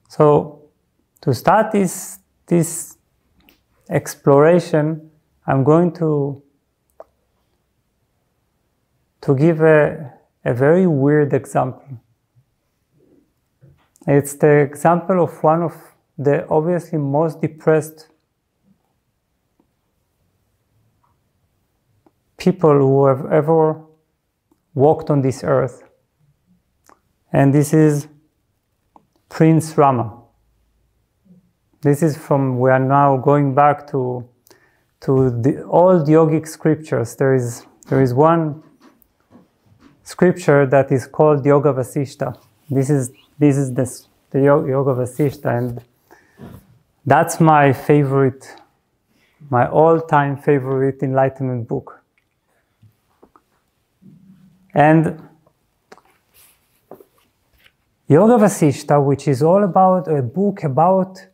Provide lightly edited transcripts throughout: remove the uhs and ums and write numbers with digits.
So to start this exploration, I'm going to give a very weird example. It's the example of one of the obviously most depressed people who have ever walked on this earth. And this is Prince Rama. This is from, we are now going back to the old yogic scriptures. There is one scripture that is called Yoga Vasishta. This is the Yoga Vasishta, and that's my favorite, my all-time favorite enlightenment book. And Yoga Vasishta, which is all about a book about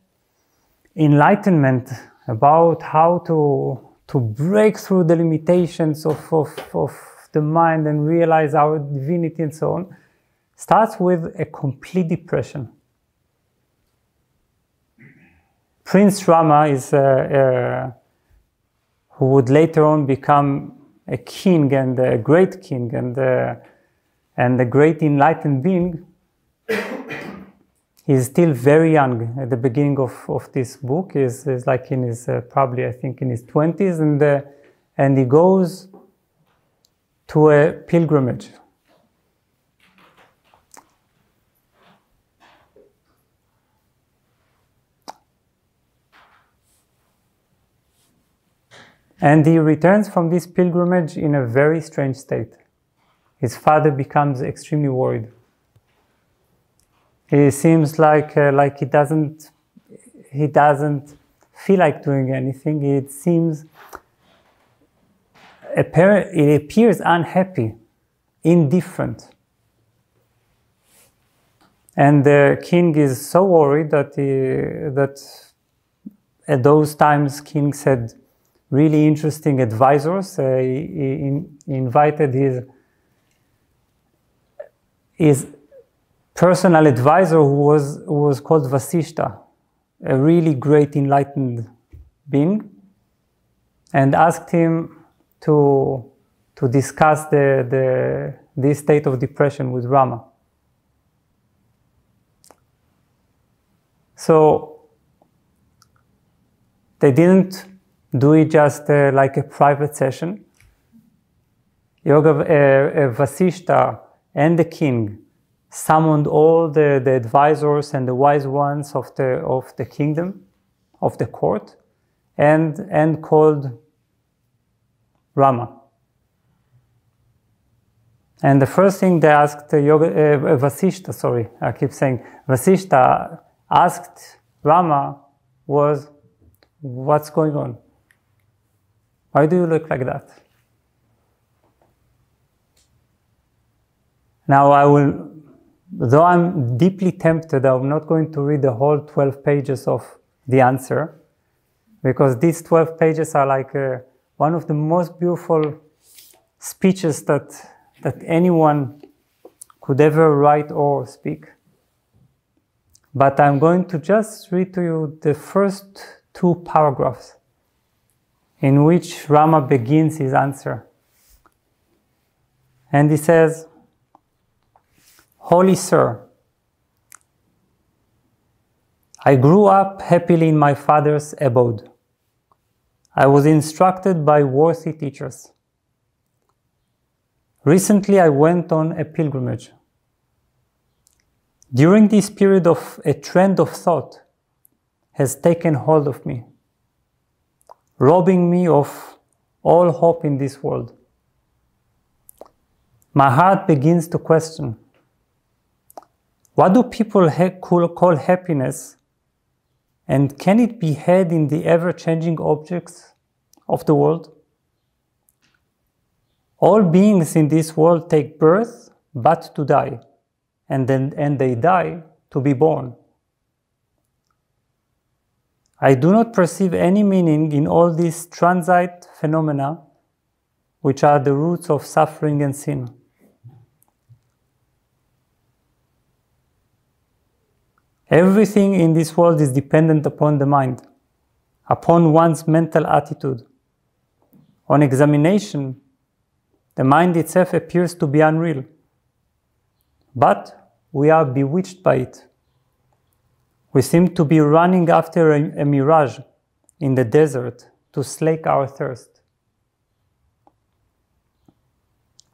enlightenment, about how to break through the limitations of the mind and realize our divinity and so on, starts with a complete depression. Prince Rama is who would later on become a king and a great king and a great enlightened being. He's still very young at the beginning of this book. He's like in his probably I think in his 20s, and he goes to a pilgrimage. And he returns from this pilgrimage in a very strange state. His father becomes extremely worried. He seems like he doesn't feel like doing anything. It seems it appears unhappy, indifferent. And the king is so worried that at those times kings had really interesting advisors. He invited his personal advisor, who was called Vasishta, a really great enlightened being, and asked him to discuss this state of depression with Rama. So they didn't do it just like a private session. Vasishta and the king summoned all the advisors and the wise ones of the kingdom, of the court, and called Rama. And the first thing they asked Vasishta, sorry, I keep saying Vasishta asked Rama was, "What's going on? Why do you look like that?" Now though I'm deeply tempted, I'm not going to read the whole 12 pages of the answer, because these 12 pages are like one of the most beautiful speeches that anyone could ever write or speak. But I'm going to just read to you the first 2 paragraphs in which Rama begins his answer. And he says, "Holy Sir, I grew up happily in my father's abode. I was instructed by worthy teachers. Recently, I went on a pilgrimage. During this period, a trend of thought has taken hold of me, robbing me of all hope in this world. My heart begins to question, what do people call happiness, and can it be had in the ever-changing objects of the world? All beings in this world take birth but to die, and they die to be born. I do not perceive any meaning in all these transient phenomena, which are the roots of suffering and sin. Everything in this world is dependent upon the mind, upon one's mental attitude. On examination, the mind itself appears to be unreal, but we are bewitched by it. We seem to be running after a mirage in the desert to slake our thirst.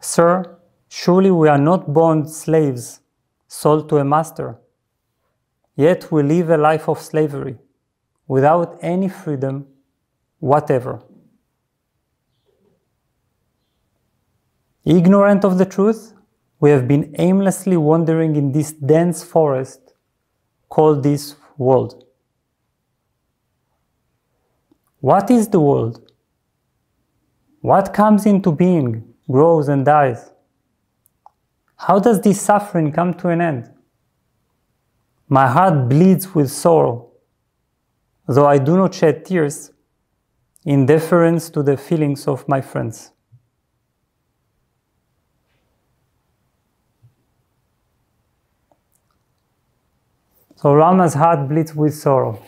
Sir, surely we are not bond slaves sold to a master, yet we live a life of slavery without any freedom whatever. Ignorant of the truth, we have been aimlessly wandering in this dense forest called this world. What is the world? What comes into being, grows and dies? How does this suffering come to an end? My heart bleeds with sorrow, though I do not shed tears, in deference to the feelings of my friends. So Rama's heart bleeds with sorrow.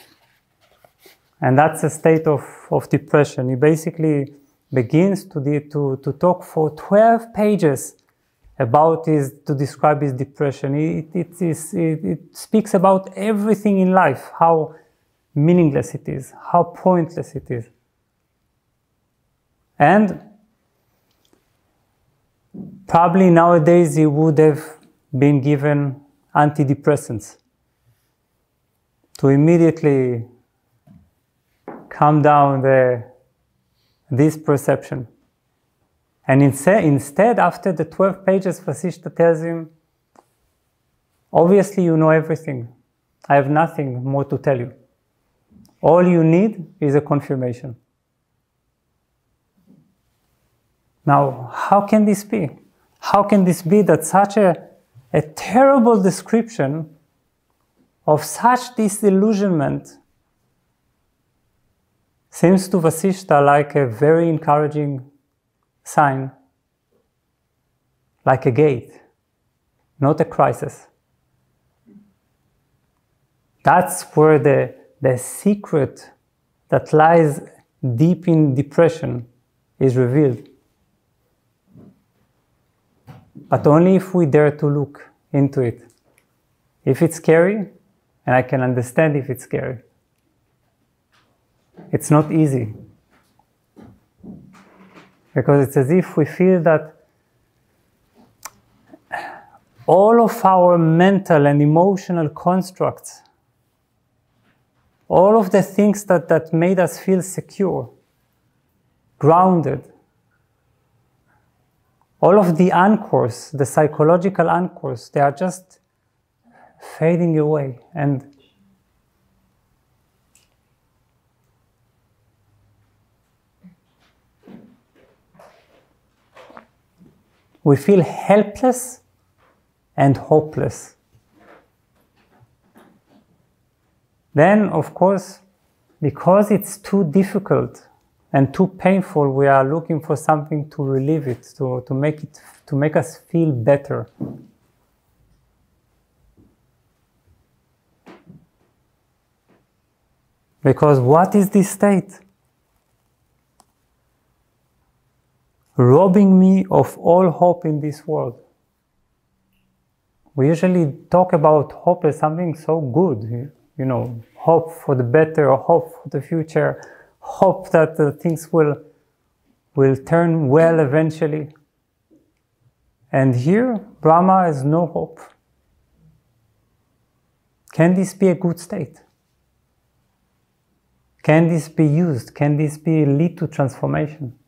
And that's a state of depression. He basically begins to talk for 12 pages to describe his depression. It speaks about everything in life, how meaningless it is, how pointless it is. And probably nowadays he would have been given antidepressants to immediately calm down this perception. And instead, after the 12 pages, Vasishtha tells him, obviously you know everything. I have nothing more to tell you. All you need is a confirmation. Now, how can this be? How can this be that such a terrible description of such disillusionment seems to Vasishtha like a very encouraging sign, like a gate, not a crisis. That's where the secret that lies deep in depression is revealed. But only if we dare to look into it. If it's scary, and I can understand if it's scary, it's not easy. Because it's as if we feel that all of our mental and emotional constructs, all of the things that made us feel secure, grounded, all of the anchors, the psychological anchors, they are just fading away. And we feel helpless and hopeless. Then, of course, because it's too difficult and too painful, we are looking for something to relieve it, to make us feel better. Because what is this state? Robbing me of all hope in this world. We usually talk about hope as something so good, you know, hope for the better, or hope for the future, hope that things will turn well eventually. And here, Brahma has no hope. Can this be a good state? Can this be used? Can this lead to transformation?